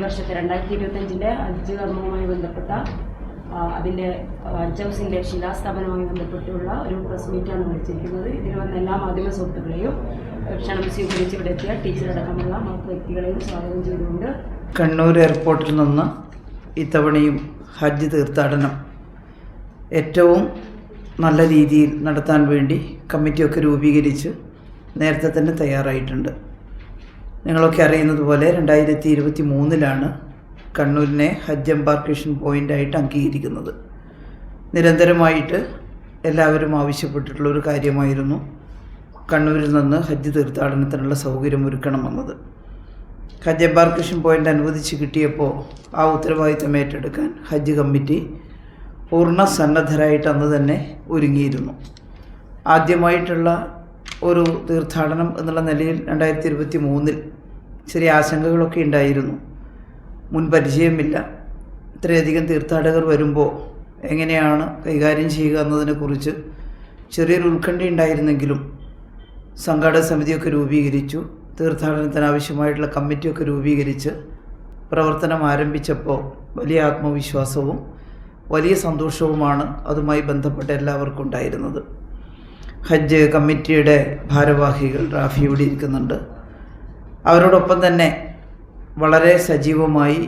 വർഷത്തെ 2025 ഹജ്ജ് കർമ്മവുമായി ബന്ധപ്പെട്ട അതിൻ്റെ ഹജ്ജ് ഹൗസിൻ്റെ ശിലാസ്ഥാപനവുമായി ബന്ധപ്പെട്ടുള്ള ഒരു പ്രസ് മീറ്റാണ് വിളിച്ചിരിക്കുന്നത്. ഇതിൽ വന്ന എല്ലാ മാധ്യമ സുഹൃത്തുക്കളെയും ക്ഷണം സ്വീകരിച്ച് ഇവിടെ എത്തിയ ടീച്ചറടക്കമുള്ള മറ്റ് വ്യക്തികളെയും സ്വാഗതം ചെയ്തുകൊണ്ട് കണ്ണൂർ എയർപോർട്ടിൽ നിന്ന് ഇത്തവണയും ഹജ്ജ് തീർത്ഥാടനം ഏറ്റവും നല്ല രീതിയിൽ നടത്താൻ വേണ്ടി കമ്മിറ്റിയൊക്കെ രൂപീകരിച്ച് നേരത്തെ തന്നെ തയ്യാറായിട്ടുണ്ട്. നിങ്ങളൊക്കെ അറിയുന്നത് പോലെ 2023 കണ്ണൂരിനെ ഹജ്ജ് എംബാർക്കേഷൻ പോയിൻ്റായിട്ട് അംഗീകരിക്കുന്നത്. നിരന്തരമായിട്ട് എല്ലാവരും ആവശ്യപ്പെട്ടിട്ടുള്ള ഒരു കാര്യമായിരുന്നു കണ്ണൂരിൽ നിന്ന് ഹജ്ജ് തീർത്ഥാടനത്തിനുള്ള സൗകര്യം ഒരുക്കണമെന്നത്. ഹജ്ജ് എംബാർക്കേഷൻ പോയിൻ്റ് അനുവദിച്ച് കിട്ടിയപ്പോൾ ആ ഉത്തരവാദിത്തം ഏറ്റെടുക്കാൻ ഹജ്ജ് കമ്മിറ്റി പൂർണ്ണ സന്നദ്ധരായിട്ട് അന്ന് തന്നെ ഒരുങ്ങിയിരുന്നു. ആദ്യമായിട്ടുള്ള ഒരു തീർത്ഥാടനം എന്നുള്ള നിലയിൽ 2023 ചെറിയ ആശങ്കകളൊക്കെ ഉണ്ടായിരുന്നു. മുൻ പരിചയമില്ല, ഇത്രയധികം തീർത്ഥാടകർ വരുമ്പോൾ എങ്ങനെയാണ് കൈകാര്യം ചെയ്യുക എന്നതിനെക്കുറിച്ച് ചെറിയൊരു ഉത്കണ്ഠ ഉണ്ടായിരുന്നെങ്കിലും സംഘാടക സമിതിയൊക്കെ രൂപീകരിച്ചു. തീർത്ഥാടനത്തിനാവശ്യമായിട്ടുള്ള കമ്മിറ്റിയൊക്കെ രൂപീകരിച്ച് പ്രവർത്തനം ആരംഭിച്ചപ്പോൾ വലിയ ആത്മവിശ്വാസവും വലിയ സന്തോഷവുമാണ് അതുമായി ബന്ധപ്പെട്ട എല്ലാവർക്കും ഉണ്ടായിരുന്നത്. ഹജ്ജ് കമ്മിറ്റിയുടെ ഭാരവാഹികൾ റാഫി ഇവിടെ ഇരിക്കുന്നുണ്ട്. അവരോടൊപ്പം തന്നെ വളരെ സജീവമായി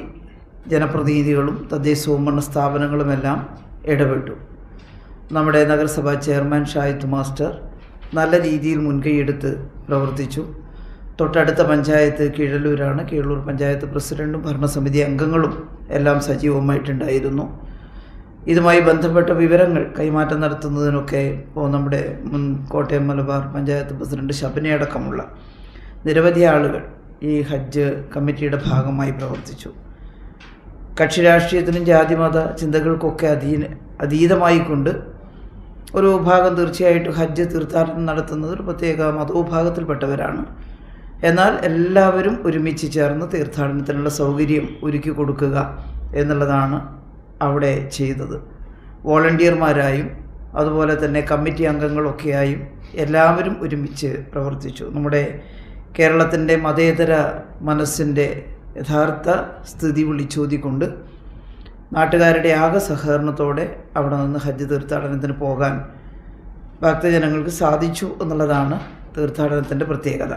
ജനപ്രതിനിധികളും തദ്ദേശ സ്വയംഭരണ സ്ഥാപനങ്ങളുമെല്ലാം ഇടപെട്ടു. നമ്മുടെ നഗരസഭാ ചെയർമാൻ ഷാഹിദ് മാസ്റ്റർ നല്ല രീതിയിൽ മുൻകൈയെടുത്ത് പ്രവർത്തിച്ചു. തൊട്ടടുത്ത പഞ്ചായത്ത് കീഴല്ലൂരാണ്. കീഴല്ലൂർ പഞ്ചായത്ത് പ്രസിഡൻറ്റും ഭരണസമിതി അംഗങ്ങളും എല്ലാം സജീവമായിട്ടുണ്ടായിരുന്നു. ഇതുമായി ബന്ധപ്പെട്ട വിവരങ്ങൾ കൈമാറ്റം നടത്തുന്നതിനൊക്കെ ഇപ്പോൾ നമ്മുടെ മുൻ കോട്ടയം മലബാർ പഞ്ചായത്ത് പ്രസിഡന്റ് ശബനയടക്കമുള്ള നിരവധി ആളുകൾ ഈ ഹജ്ജ് കമ്മിറ്റിയുടെ ഭാഗമായി പ്രവർത്തിച്ചു. കക്ഷി രാഷ്ട്രീയത്തിനും ജാതിമത ചിന്തകൾക്കൊക്കെ അതീതമായിക്കൊണ്ട് ഒരു വിഭാഗം തീർച്ചയായിട്ടും ഹജ്ജ് തീർത്ഥാടനം നടത്തുന്നത് ഒരു പ്രത്യേക മതവിഭാഗത്തിൽപ്പെട്ടവരാണ്. എന്നാൽ എല്ലാവരും ഒരുമിച്ച് ചേർന്ന് തീർത്ഥാടനത്തിനുള്ള സൗകര്യം ഒരുക്കി കൊടുക്കുക എന്നുള്ളതാണ് അവിടെ ചെയ്തത്. വോളണ്ടിയർമാരായും അതുപോലെ തന്നെ കമ്മിറ്റി അംഗങ്ങളൊക്കെയായും എല്ലാവരും ഒരുമിച്ച് പ്രവർത്തിച്ചു. നമ്മുടെ കേരളത്തിൻ്റെ മതേതര മനസ്സിൻ്റെ യഥാർത്ഥ സ്ഥിതി വിളിച്ചോതിക്കൊണ്ട് നാട്ടുകാരുടെ ആകെ സഹകരണത്തോടെ അവിടെ നിന്ന് ഹജ്ജ് തീർത്ഥാടനത്തിന് പോകാൻ ഭക്തജനങ്ങൾക്ക് സാധിച്ചു എന്നുള്ളതാണ് തീർത്ഥാടനത്തിൻ്റെ പ്രത്യേകത.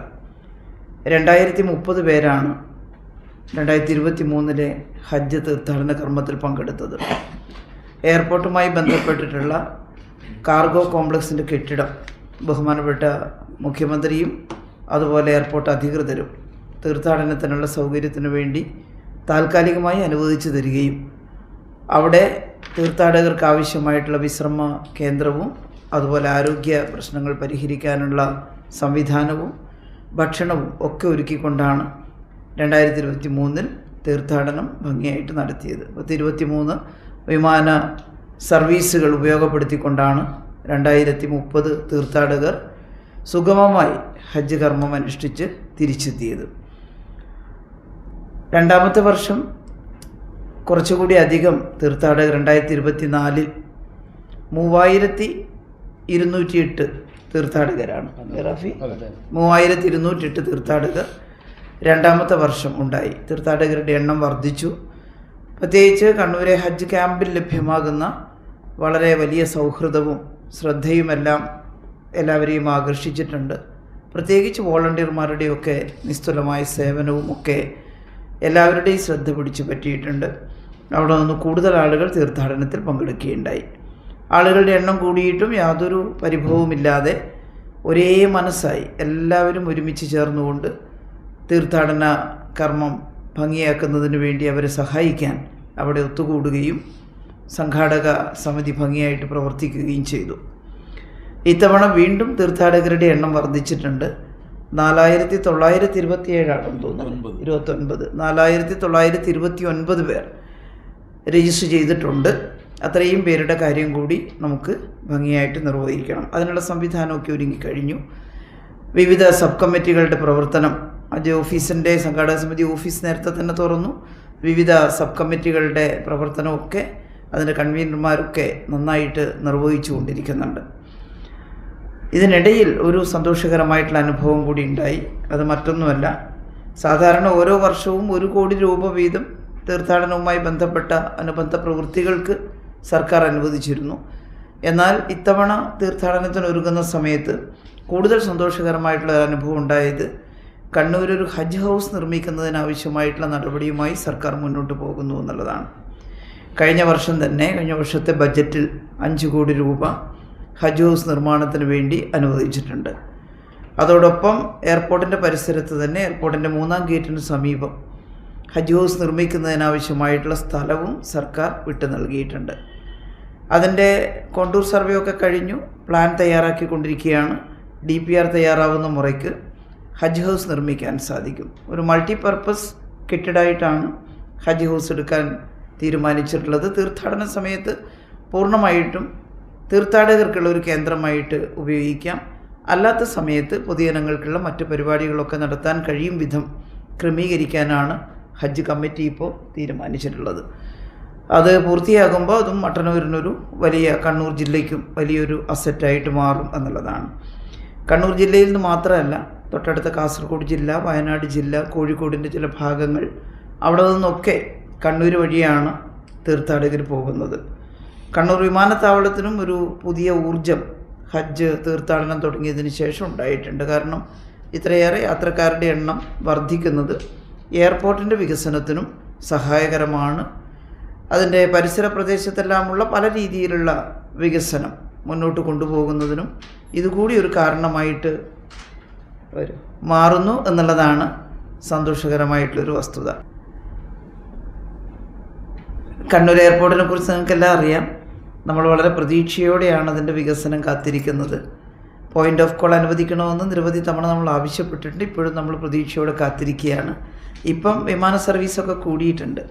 2030 പേരാണ് 2023 ഹജ്ജ് തീർത്ഥാടന കർമ്മത്തിൽ പങ്കെടുത്തത്. എയർപോർട്ടുമായി ബന്ധപ്പെട്ടിട്ടുള്ള കാർഗോ കോംപ്ലക്സിൻ്റെ കെട്ടിടം ബഹുമാനപ്പെട്ട മുഖ്യമന്ത്രിയും അതുപോലെ എയർപോർട്ട് അധികൃതരും തീർത്ഥാടനത്തിനുള്ള സൗകര്യത്തിനു വേണ്ടി താൽക്കാലികമായി അനുവദിച്ചു തരികയും അവിടെ തീർത്ഥാടകർക്ക് ആവശ്യമായിട്ടുള്ള വിശ്രമ കേന്ദ്രവും അതുപോലെ ആരോഗ്യ പ്രശ്നങ്ങൾ പരിഹരിക്കാനുള്ള സംവിധാനവും ഭക്ഷണവും ഒക്കെ ഒരുക്കിക്കൊണ്ടാണ് 2023 തീർത്ഥാടനം ഭംഗിയായിട്ട് നടത്തിയത്. 2023 വിമാന സർവീസുകൾ ഉപയോഗപ്പെടുത്തിക്കൊണ്ടാണ് 2030 തീർത്ഥാടകർ സുഗമമായി ഹജ്ജ് കർമ്മം അനുഷ്ഠിച്ച് തിരിച്ചെത്തിയത്. രണ്ടാമത്തെ വർഷം കുറച്ചുകൂടി അധികം തീർത്ഥാടകർ 2024 3208 തീർത്ഥാടകരാണ്. 3208 തീർത്ഥാടകർ രണ്ടാമത്തെ വർഷം ഉണ്ടായി. തീർത്ഥാടകരുടെ എണ്ണം വർദ്ധിച്ചു. പ്രത്യേകിച്ച് കണ്ണൂരെ ഹജ്ജ് ക്യാമ്പിൽ ലഭ്യമാകുന്ന വളരെ വലിയ സൗഹൃദവും ശ്രദ്ധയുമെല്ലാം എല്ലാവരെയും ആകർഷിച്ചിട്ടുണ്ട്. പ്രത്യേകിച്ച് വോളണ്ടിയർമാരുടെയൊക്കെ നിസ്തുലമായ സേവനവും ഒക്കെ എല്ലാവരുടെയും ശ്രദ്ധ പിടിച്ചു പറ്റിയിട്ടുണ്ട്. അവിടെ നിന്ന് കൂടുതൽ ആളുകൾ തീർത്ഥാടനത്തിൽ പങ്കെടുക്കുകയുണ്ടായി. ആളുകളുടെ എണ്ണം കൂടിയിട്ടും യാതൊരു പരിഭവവുമില്ലാതെ ഒരേ മനസ്സായി എല്ലാവരും ഒരുമിച്ച് ചേർന്നുകൊണ്ട് തീർത്ഥാടന കർമ്മം ഭംഗിയാക്കുന്നതിന് വേണ്ടി അവരെ സഹായിക്കാൻ അവിടെ ഒത്തുകൂടുകയും സംഘാടക സമിതി ഭംഗിയായിട്ട് പ്രവർത്തിക്കുകയും ചെയ്തു. ഇത്തവണ വീണ്ടും തീർത്ഥാടകരുടെ എണ്ണം വർദ്ധിച്ചിട്ടുണ്ട്. 4927 ആണെന്ന് തോന്നുന്നു. 4929 പേർ രജിസ്റ്റർ ചെയ്തിട്ടുണ്ട്. അത്രയും പേരുടെ കാര്യം കൂടി നമുക്ക് ഭംഗിയായിട്ട് നിർവഹിക്കണം. അതിനുള്ള സംവിധാനമൊക്കെ ഒരുങ്ങിക്കഴിഞ്ഞു. വിവിധ സബ് കമ്മിറ്റികളുടെ പ്രവർത്തനം ഹജ്ജ് ഓഫീസിൻ്റെ സംഘാടക സമിതി ഓഫീസ് നേരത്തെ തന്നെ തുറന്നു. വിവിധ സബ് കമ്മിറ്റികളുടെ പ്രവർത്തനമൊക്കെ അതിൻ്റെ കൺവീനർമാരൊക്കെ നന്നായിട്ട് നിർവഹിച്ചു കൊണ്ടിരിക്കുന്നുണ്ട്. ഇതിനിടയിൽ ഒരു സന്തോഷകരമായിട്ടുള്ള അനുഭവം കൂടി ഉണ്ടായി. അത് മറ്റൊന്നുമല്ല, സാധാരണ ഓരോ വർഷവും 1 കോടി രൂപ വീതം തീർത്ഥാടനവുമായി ബന്ധപ്പെട്ട അനുബന്ധ പ്രവൃത്തികൾക്ക് സർക്കാർ അനുവദിച്ചിരുന്നു. എന്നാൽ ഇത്തവണ തീർത്ഥാടനത്തിന് ഒരുങ്ങുന്ന സമയത്ത് കൂടുതൽ സന്തോഷകരമായിട്ടുള്ള ഒരു അനുഭവം ഉണ്ടായത് കണ്ണൂരൊരു ഹജ്ജ് ഹൗസ് നിർമ്മിക്കുന്നതിനാവശ്യമായിട്ടുള്ള നടപടിയുമായി സർക്കാർ മുന്നോട്ട് പോകുന്നു എന്നുള്ളതാണ്. കഴിഞ്ഞ വർഷത്തെ ബജറ്റിൽ 5 കോടി രൂപ ഹജ്ജ് ഹൗസ് നിർമ്മാണത്തിന് വേണ്ടി അനുവദിച്ചിട്ടുണ്ട്. അതോടൊപ്പം എയർപോർട്ടിൻ്റെ പരിസരത്ത് തന്നെ എയർപോർട്ടിൻ്റെ 3-ാം ഗേറ്റിന് സമീപം ഹജ്ജ് ഹൗസ് നിർമ്മിക്കുന്നതിനാവശ്യമായിട്ടുള്ള സ്ഥലവും സർക്കാർ വിട്ടു നൽകിയിട്ടുണ്ട്. അതിൻ്റെ കോണ്ടൂർ സർവേ ഒക്കെ കഴിഞ്ഞു, പ്ലാൻ തയ്യാറാക്കിക്കൊണ്ടിരിക്കുകയാണ്. DPR തയ്യാറാവുന്ന മുറയ്ക്ക് ഹജ്ജ് ഹൗസ് നിർമ്മിക്കാൻ സാധിക്കും. ഒരു മൾട്ടിപർപ്പസ് കെട്ടിടമായിട്ടാണ് ഹജ്ജ് ഹൗസ് എടുക്കാൻ തീരുമാനിച്ചിട്ടുള്ളത്. തീർത്ഥാടന സമയത്ത് പൂർണ്ണമായിട്ടും തീർത്ഥാടകർക്കുള്ള ഒരു കേന്ദ്രമായിട്ട് ഉപയോഗിക്കാം. അല്ലാത്ത സമയത്ത് പൊതുജനങ്ങൾക്കുള്ള മറ്റ് പരിപാടികളൊക്കെ നടത്താൻ കഴിയും വിധം ക്രമീകരിക്കാനാണ് ഹജ്ജ് കമ്മിറ്റി ഇപ്പോൾ തീരുമാനിച്ചിട്ടുള്ളത്. അത് പൂർത്തിയാകുമ്പോൾ അതും മട്ടന്നൂരിനൊരു കണ്ണൂർ ജില്ലയ്ക്കും വലിയൊരു അസറ്റായിട്ട് മാറും എന്നുള്ളതാണ്. കണ്ണൂർ ജില്ലയിൽ നിന്ന് മാത്രമല്ല, തൊട്ടടുത്ത കാസർഗോഡ് ജില്ല, വയനാട് ജില്ല, കോഴിക്കോടിൻ്റെ ചില ഭാഗങ്ങൾ, അവിടെ നിന്നൊക്കെ കണ്ണൂർ വഴിയാണ് തീർത്ഥാടകർ പോകുന്നത്. കണ്ണൂർ വിമാനത്താവളത്തിനും ഒരു പുതിയ ഊർജം ഹജ്ജ് തീർത്ഥാടനം തുടങ്ങിയതിന് ശേഷം ഉണ്ടായിട്ടുണ്ട്. കാരണം ഇത്രയേറെ യാത്രക്കാരുടെ എണ്ണം വർദ്ധിക്കുന്നത് എയർപോർട്ടിൻ്റെ വികസനത്തിനും സഹായകരമാണ്. അതിൻ്റെ പരിസര പ്രദേശത്തെല്ലാമുള്ള പല രീതിയിലുള്ള വികസനം മുന്നോട്ട് കൊണ്ടുപോകുന്നതിനും ഇതുകൂടി ഒരു കാരണമായിട്ട് മാറുന്നു എന്നുള്ളതാണ് സന്തോഷകരമായിട്ടുള്ളൊരു വസ്തുത. കണ്ണൂർ എയർപോർട്ടിനെ കുറിച്ച് നിങ്ങൾക്കെല്ലാം അറിയാം. നമ്മൾ വളരെ പ്രതീക്ഷയോടെയാണ് അതിൻ്റെ വികസനം കാത്തിരിക്കുന്നത്. പോയിൻ്റ് ഓഫ് കോൾ അനുവദിക്കണമെന്ന് നിരവധി തവണ നമ്മൾ ആവശ്യപ്പെട്ടിട്ടുണ്ട്. ഇപ്പോഴും നമ്മൾ പ്രതീക്ഷയോടെ കാത്തിരിക്കുകയാണ്. ഇപ്പം വിമാന സർവീസൊക്കെ കൂടിയിട്ടുണ്ട്.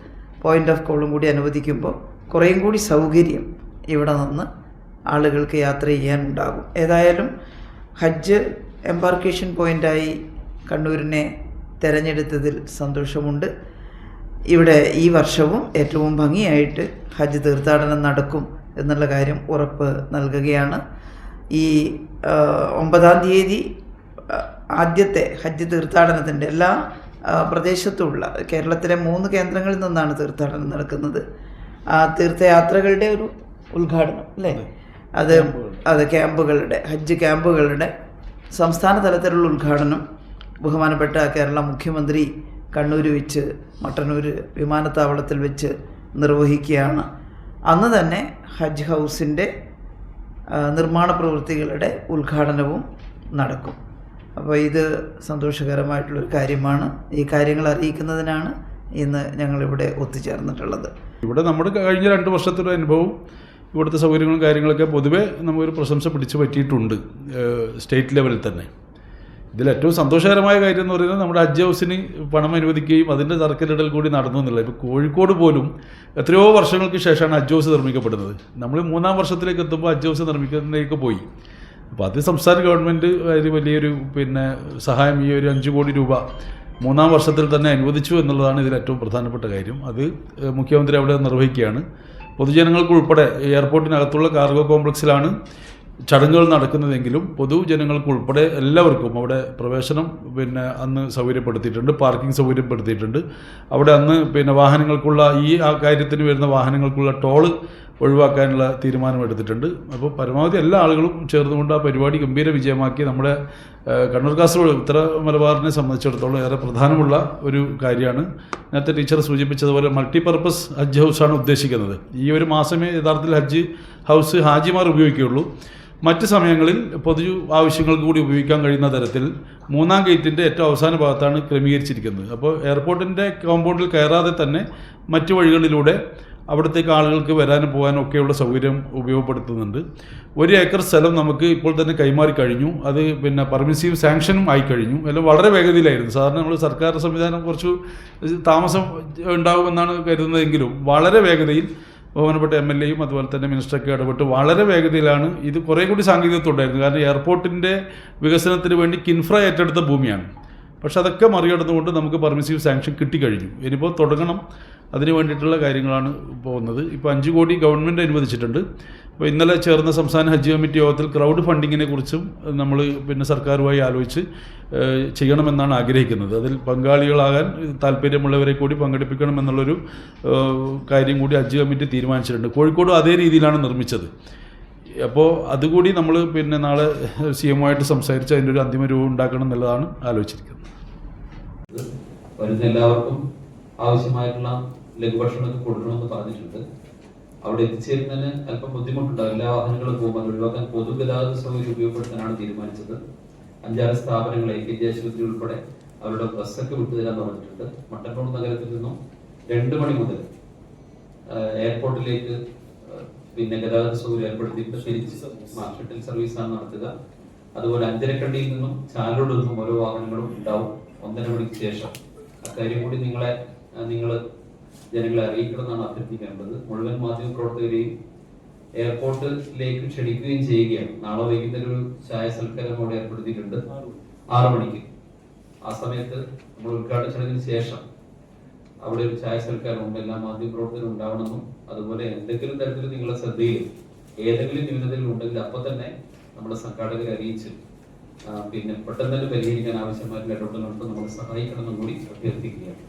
പോയിൻ്റ് ഓഫ് കോളും കൂടി അനുവദിക്കുമ്പോൾ കുറേയും കൂടി സൗകര്യം ഇവിടെ നിന്ന് ആളുകൾക്ക് യാത്ര ചെയ്യാനുണ്ടാകും. ഏതായാലും ഹജ്ജ് എംബാർക്കേഷൻ പോയിൻ്റായി കണ്ണൂരിനെ തിരഞ്ഞെടുത്തതിൽ സന്തോഷമുണ്ട്. ഇവിടെ ഈ വർഷവും ഏറ്റവും ഭംഗിയായിട്ട് ഹജ്ജ് തീർത്ഥാടനം നടക്കും എന്നുള്ള കാര്യം ഉറപ്പ് നൽകുകയാണ്. ഈ 9-ാം തീയതി ആദ്യത്തെ ഹജ്ജ് തീർത്ഥാടനത്തിൻ്റെ എല്ലാ പ്രദേശത്തുമുള്ള കേരളത്തിലെ 3 കേന്ദ്രങ്ങളിൽ നിന്നാണ് തീർത്ഥാടനം നടക്കുന്നത്. ആ തീർത്ഥയാത്രകളുടെ ഒരു ഉദ്ഘാടനം അല്ലേ, അത് ഹജ്ജ് ക്യാമ്പുകളുടെ സംസ്ഥാന തലത്തിലുള്ള ഉദ്ഘാടനം ബഹുമാനപ്പെട്ട കേരള മുഖ്യമന്ത്രി കണ്ണൂർ വെച്ച് മട്ടന്നൂർ വിമാനത്താവളത്തിൽ വെച്ച് നിർവഹിക്കുകയാണ്. അന്ന് തന്നെ ഹജ്ജ് ഹൗസിൻ്റെ നിർമ്മാണ പ്രവൃത്തികളുടെ ഉദ്ഘാടനവും നടക്കും. അപ്പോൾ ഇത് സന്തോഷകരമായിട്ടുള്ളൊരു കാര്യമാണ്. ഈ കാര്യങ്ങൾ അറിയിക്കുന്നതിനാണ് ഇന്ന് ഞങ്ങളിവിടെ ഒത്തുചേർന്നിട്ടുള്ളത്. ഇവിടെ നമ്മുടെ കഴിഞ്ഞ 2 വർഷത്തെ അനുഭവം, ഇവിടുത്തെ സൗകര്യങ്ങളും കാര്യങ്ങളൊക്കെ പൊതുവേ നമുക്കൊരു പ്രശംസ പിടിച്ചു പറ്റിയിട്ടുണ്ട് സ്റ്റേറ്റ് ലെവലിൽ തന്നെ. ഇതിലേറ്റവും സന്തോഷകരമായ കാര്യം എന്ന് പറയുന്നത് നമ്മുടെ ഹജ്ജ് ഹൗസിന് പണം അനുവദിക്കുകയും അതിൻ്റെ തർക്കലിടൽ കൂടി നടന്നു എന്നുള്ളത്. ഇപ്പോൾ കോഴിക്കോട് പോലും എത്രയോ വർഷങ്ങൾക്ക് ശേഷമാണ് ഹജ്ജ് ഹൗസ് നിർമ്മിക്കപ്പെടുന്നത്. നമ്മൾ 3-ാം വർഷത്തിലേക്ക് എത്തുമ്പോൾ ഹജ്ജ് ഹൗസ് നിർമ്മിക്കുന്നതിലേക്ക് പോയി. അപ്പോൾ അത് സംസ്ഥാന ഗവൺമെൻറ് അതിന് വലിയൊരു സഹായം, ഈ ഒരു 5 കോടി രൂപ 3-ാം വർഷത്തിൽ തന്നെ അനുവദിച്ചു എന്നുള്ളതാണ് ഇതിൽ ഏറ്റവും പ്രധാനപ്പെട്ട കാര്യം. അത് മുഖ്യമന്ത്രി അവിടെ നിർവഹിക്കുകയാണ്. പൊതുജനങ്ങൾക്കുൾപ്പെടെ എയർപോർട്ടിനകത്തുള്ള കാർഗോ കോംപ്ലക്സിലാണ് ചടങ്ങുകൾ നടക്കുന്നതെങ്കിലും പൊതുജനങ്ങൾക്കുൾപ്പെടെ എല്ലാവർക്കും അവിടെ പ്രവേശനം അന്ന് സൗകര്യപ്പെടുത്തിയിട്ടുണ്ട്, പാർക്കിംഗ് സൗകര്യപ്പെടുത്തിയിട്ടുണ്ട്. അവിടെ അന്ന് വാഹനങ്ങൾക്കുള്ള ആ കാര്യത്തിന് വരുന്ന വാഹനങ്ങൾക്കുള്ള ടോള് ഒഴിവാക്കാനുള്ള തീരുമാനമെടുത്തിട്ടുണ്ട്. അപ്പോൾ പരമാവധി എല്ലാ ആളുകളും ചേർന്നുകൊണ്ട് ആ പരിപാടി ഗംഭീര വിജയമാക്കി നമ്മുടെ കണ്ണൂർ കാസർഗോഡ് ഉത്തര മലബാറിനെ സംബന്ധിച്ചിടത്തോളം ഏറെ പ്രധാനമുള്ള ഒരു കാര്യമാണ്. നേരത്തെ ടീച്ചർ സൂചിപ്പിച്ചതുപോലെ മൾട്ടിപർപ്പസ് ഹജ്ജ് ഹൗസാണ് ഉദ്ദേശിക്കുന്നത്. ഈ ഒരു മാസമേ യഥാർത്ഥത്തിൽ ഹജ്ജ് ഹൗസ് ഹാജിമാർ ഉപയോഗിക്കുകയുള്ളൂ. മറ്റ് സമയങ്ങളിൽ പൊതു ആവശ്യങ്ങൾക്ക് കൂടി ഉപയോഗിക്കാൻ കഴിയുന്ന തരത്തിൽ 3-ാം ഗേറ്റിൻ്റെ ഏറ്റവും അവസാന ഭാഗത്താണ് ക്രമീകരിച്ചിരിക്കുന്നത്. അപ്പോൾ എയർപോർട്ടിൻ്റെ കോമ്പൗണ്ടിൽ കയറാതെ തന്നെ മറ്റു വഴികളിലൂടെ അവിടത്തേക്ക് ആളുകൾക്ക് വരാനും പോകാനും ഒക്കെയുള്ള സൗകര്യം ഉപയോഗപ്പെടുത്തുന്നുണ്ട്. 1 ഏക്കർ സ്ഥലം നമുക്ക് ഇപ്പോൾ തന്നെ കൈമാറി കഴിഞ്ഞു. അത് പെർമിസീവ് സാങ്ഷനും ആയിക്കഴിഞ്ഞു. എല്ലാം വളരെ വേഗതയിലായിരുന്നു. സാധാരണ നമ്മൾ സർക്കാർ സംവിധാനം കുറച്ച് താമസം ഉണ്ടാകുമെന്നാണ് കരുതുന്നതെങ്കിലും വളരെ വേഗതയിൽ ബഹുമാനപ്പെട്ട MLAയും അതുപോലെ തന്നെ മിനിസ്റ്ററൊക്കെ ഇടപെട്ട് വളരെ വേഗതയിലാണ്. ഇത് കുറേ കൂടി സാങ്കേതികത്വം ഉണ്ടായിരുന്നു. കാരണം എയർപോർട്ടിൻ്റെ വികസനത്തിന് വേണ്ടി കിൻഫ്ര ഏറ്റെടുത്ത ഭൂമിയാണ്. പക്ഷെ അതൊക്കെ മറികടന്നുകൊണ്ട് നമുക്ക് പെർമിസീവ് സാങ്ഷൻ കിട്ടിക്കഴിഞ്ഞു. ഇനിയിപ്പോൾ തുടങ്ങണം. അതിന് വേണ്ടിയിട്ടുള്ള കാര്യങ്ങളാണ് പോകുന്നത്. ഇപ്പോൾ 5 കോടി ഗവൺമെൻറ് അനുവദിച്ചിട്ടുണ്ട്. അപ്പോൾ ഇന്നലെ ചേർന്ന സംസ്ഥാന ഹജ്ജ് കമ്മിറ്റി യോഗത്തിൽ ക്രൗഡ് ഫണ്ടിങ്ങിനെ കുറിച്ചും നമ്മൾ സർക്കാരുമായി ആലോചിച്ച് ചെയ്യണമെന്നാണ് ആഗ്രഹിക്കുന്നത്. അതിൽ പങ്കാളികളാകാൻ താല്പര്യമുള്ളവരെ കൂടി പങ്കെടുപ്പിക്കണമെന്നുള്ളൊരു കാര്യം കൂടി ഹജ്ജ് കമ്മിറ്റി തീരുമാനിച്ചിട്ടുണ്ട്. കോഴിക്കോട് അതേ രീതിയിലാണ് നിർമ്മിച്ചത്. അപ്പോൾ അതുകൂടി നമ്മൾ നാളെ CM-ആയിട്ട് സംസാരിച്ച് അതിൻ്റെ ഒരു അന്തിമ രൂപം ഉണ്ടാക്കണം എന്നുള്ളതാണ് ആലോചിച്ചിരിക്കുന്നത്. വരുന്ന എല്ലാവർക്കും ആവശ്യമായിട്ടുള്ള ലഘുഭക്ഷണമൊക്കെ കൊടുക്കണമെന്ന് പറഞ്ഞിട്ടുണ്ട്. അവിടെ എത്തിച്ചേരുന്നതിന് അല്പം ബുദ്ധിമുട്ടുണ്ടാകും. എല്ലാ വാഹനങ്ങളും പോകുമ്പോൾ ഒഴിവാക്കാൻ പൊതുഗതാഗത സൗകര്യം ഉപയോഗപ്പെടുത്താനാണ് തീരുമാനിച്ചത്. 5-6 സ്ഥാപനങ്ങൾ AKG ആശുപത്രി ഉൾപ്പെടെ അവരുടെ ബസ്സൊക്കെ വിട്ടുതരാൻ പറഞ്ഞിട്ടുണ്ട്. മട്ടന്നൂർ നഗരത്തിൽ നിന്നും 2 മണി മുതൽ എയർപോർട്ടിലേക്ക് ഗതാഗത സൗകര്യം ഏർപ്പെടുത്തിയിട്ട് തിരിച്ച് ഷട്ടിൽ സർവീസാണ് നടത്തുക. അതുപോലെ അഞ്ചരക്കണ്ടിയിൽ നിന്നും ചാലോട് നിന്നും ഓരോ വാഹനങ്ങളും ഉണ്ടാവും 1:30 മണിക്ക് ശേഷം. അക്കാര്യം കൂടി നിങ്ങൾ ജനങ്ങളെ അറിയിക്കണമെന്നാണ് അഭ്യർത്ഥിക്കേണ്ടത്. മുഴുവൻ മാധ്യമ പ്രവർത്തകരെയും എയർപോർട്ടിലേക്ക് ക്ഷണിക്കുകയും ചെയ്യുകയാണ്. നാളെ വൈകുന്നേരം ഒരു ചായ സൽക്കാരം അവിടെ ഏർപ്പെടുത്തിയിട്ടുണ്ട് 6 മണിക്ക്. ആ സമയത്ത് നമ്മൾ ഉദ്ഘാടന ചടങ്ങിന് ശേഷം അവിടെ ഒരു ചായ സൽക്കാരം ഉണ്ട്. എല്ലാ മാധ്യമ പ്രവർത്തകരും ഉണ്ടാവണമെന്നും അതുപോലെ എന്തെങ്കിലും തരത്തിൽ നിങ്ങളുടെ ശ്രദ്ധയിൽ ഏതെങ്കിലും ന്യൂനതകൾ ഉണ്ടെങ്കിൽ അപ്പം തന്നെ നമ്മുടെ സംഘാടകരെ അറിയിച്ച് പെട്ടെന്ന് തന്നെ പരിഹരിക്കാൻ ആവശ്യമായിട്ടുള്ള ഇടപെടലുണ്ട് നമ്മൾ സഹായിക്കണമെന്നും കൂടി അഭ്യർത്ഥിക്കുകയാണ്.